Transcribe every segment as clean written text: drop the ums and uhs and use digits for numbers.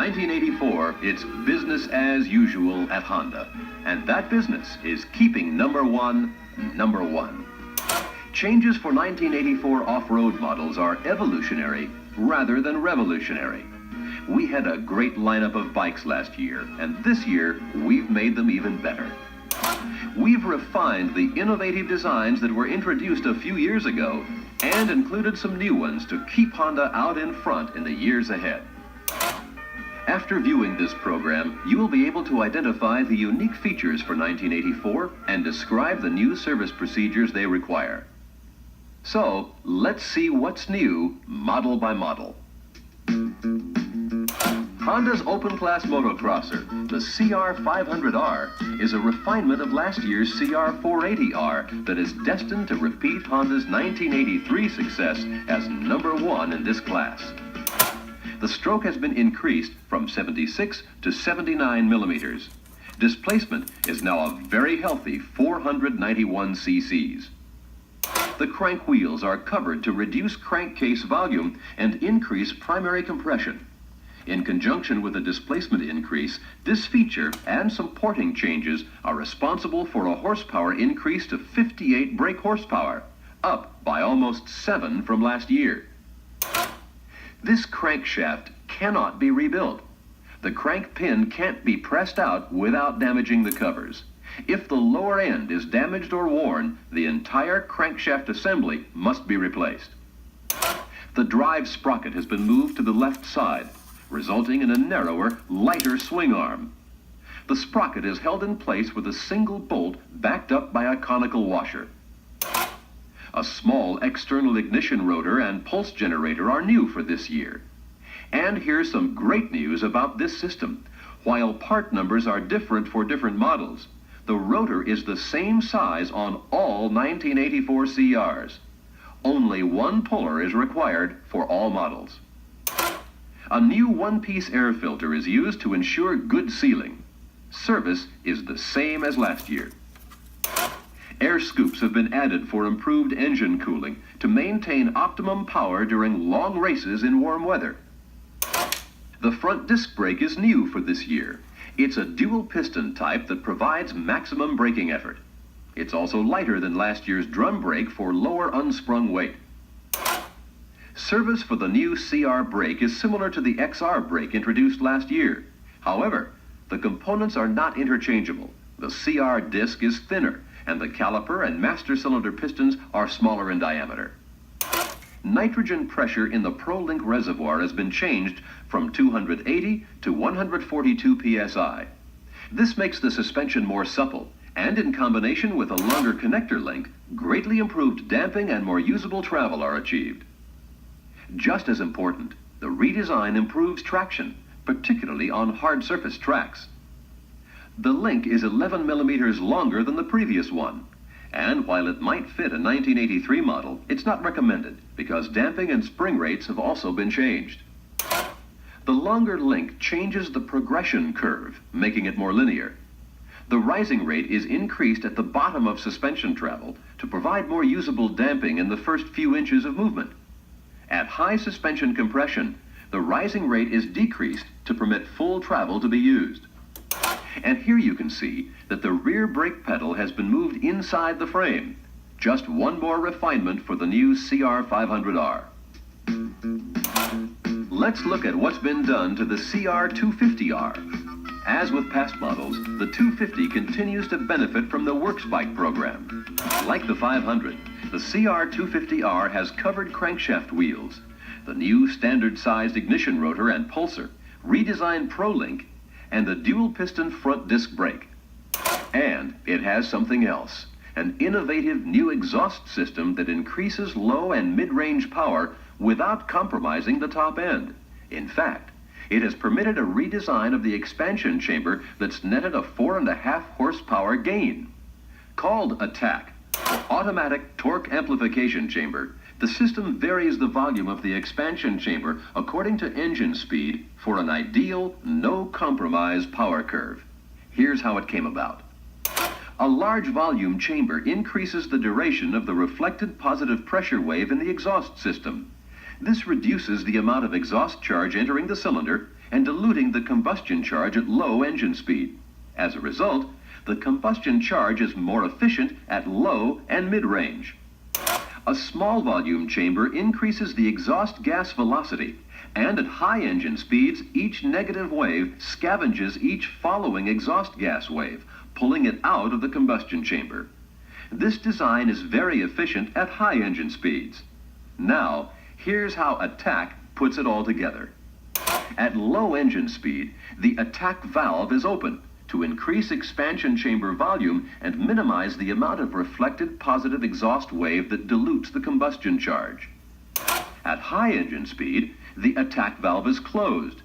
1984, it's business as usual at Honda. And that business is keeping number one. Changes for 1984 off-road models are evolutionary rather than revolutionary. We had a great lineup of bikes last year, and this year we've made them even better. We've refined the innovative designs that were introduced a few years ago and included some new ones to keep Honda out in front in the years ahead. After viewing this program, you will be able to identify the unique features for 1984 and describe the new service procedures they require. So, let's see what's new, model by model. Honda's open-class motocrosser, the CR250R, is a refinement of last year's CR480R that is destined to repeat Honda's 1983 success as number one in this class. The stroke has been increased from 76 to 79 millimeters. Displacement is now a very healthy 491 cc's. The crank wheels are covered to reduce crankcase volume and increase primary compression. In conjunction with the displacement increase, this feature and some porting changes are responsible for a horsepower increase to 58 brake horsepower, up by almost 7 from last year. This crankshaft cannot be rebuilt. The crank pin can't be pressed out without damaging the covers. If the lower end is damaged or worn, the entire crankshaft assembly must be replaced. The drive sprocket has been moved to the left side, resulting in a narrower, lighter swing arm. The sprocket is held in place with a single bolt backed up by a conical washer. A small external ignition rotor and pulse generator are new for this year. And here's some great news about this system. While part numbers are different for different models, the rotor is the same size on all 1984 CRs. Only one puller is required for all models. A new one-piece air filter is used to ensure good sealing. Service is the same as last year. Air scoops have been added for improved engine cooling to maintain optimum power during long races in warm weather. The front disc brake is new for this year. It's a dual piston type that provides maximum braking effort. It's also lighter than last year's drum brake for lower unsprung weight. Service for the new CR brake is similar to the XR brake introduced last year. However, the components are not interchangeable. The CR disc is thinner, and the caliper and master cylinder pistons are smaller in diameter. Nitrogen pressure in the ProLink reservoir has been changed from 280 to 142 psi. This makes the suspension more supple, and in combination with a longer connector length, greatly improved damping and more usable travel are achieved. Just as important, the redesign improves traction, particularly on hard surface tracks. The link is 11 millimeters longer than the previous one, and while it might fit a 1983 model, it's not recommended because damping and spring rates have also been changed. The longer link changes the progression curve, making it more linear. The rising rate is increased at the bottom of suspension travel to provide more usable damping in the first few inches of movement. At high suspension compression, the rising rate is decreased to permit full travel to be used. And here you can see that the rear brake pedal has been moved inside the frame. Just one more refinement for the new CR500R. Let's look at what's been done to the CR250R. As with past models, the 250 continues to benefit from the Works Bike program. Like the 500, the CR250R has covered crankshaft wheels, the new standard-sized ignition rotor and pulser, redesigned ProLink, and the dual-piston front disc brake. And it has something else, an innovative new exhaust system that increases low and mid-range power without compromising the top end. In fact, it has permitted a redesign of the expansion chamber that's netted a 4.5 horsepower gain. Called ATAC, Automatic Torque Amplification Chamber, the system varies the volume of the expansion chamber according to engine speed for an ideal, no-compromise power curve. Here's how it came about. A large volume chamber increases the duration of the reflected positive pressure wave in the exhaust system. This reduces the amount of exhaust charge entering the cylinder and diluting the combustion charge at low engine speed. As a result, the combustion charge is more efficient at low and mid-range. A small volume chamber increases the exhaust gas velocity, and at high engine speeds, each negative wave scavenges each following exhaust gas wave, pulling it out of the combustion chamber. This design is very efficient at high engine speeds. Now, here's how ATAC puts it all together. At low engine speed, the ATAC valve is open to increase expansion chamber volume and minimize the amount of reflected positive exhaust wave that dilutes the combustion charge. At high engine speed, the ATAC valve is closed.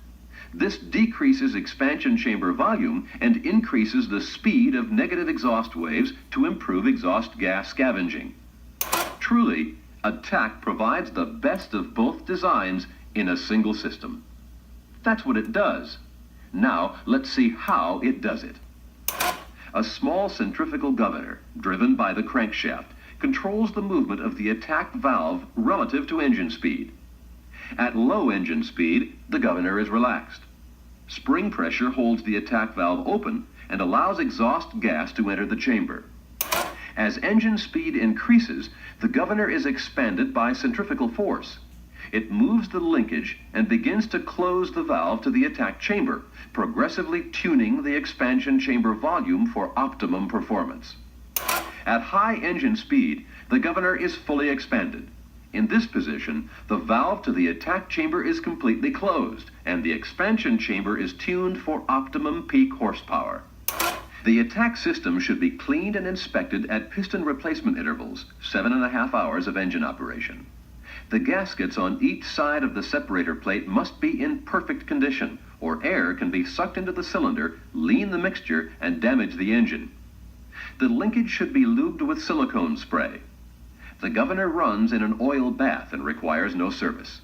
This decreases expansion chamber volume and increases the speed of negative exhaust waves to improve exhaust gas scavenging. Truly, ATAC provides the best of both designs in a single system. That's what it does. Now, let's see how it does it. A small centrifugal governor, driven by the crankshaft, controls the movement of the ATAC valve relative to engine speed. At low engine speed, the governor is relaxed. Spring pressure holds the ATAC valve open and allows exhaust gas to enter the chamber. As engine speed increases, the governor is expanded by centrifugal force. It moves the linkage and begins to close the valve to the ATAC chamber, progressively tuning the expansion chamber volume for optimum performance. At high engine speed, the governor is fully expanded. In this position, the valve to the ATAC chamber is completely closed, and the expansion chamber is tuned for optimum peak horsepower. The ATAC system should be cleaned and inspected at piston replacement intervals, 7.5 hours of engine operation. The gaskets on each side of the separator plate must be in perfect condition, or air can be sucked into the cylinder, lean the mixture, and damage the engine. The linkage should be lubed with silicone spray. The governor runs in an oil bath and requires no service.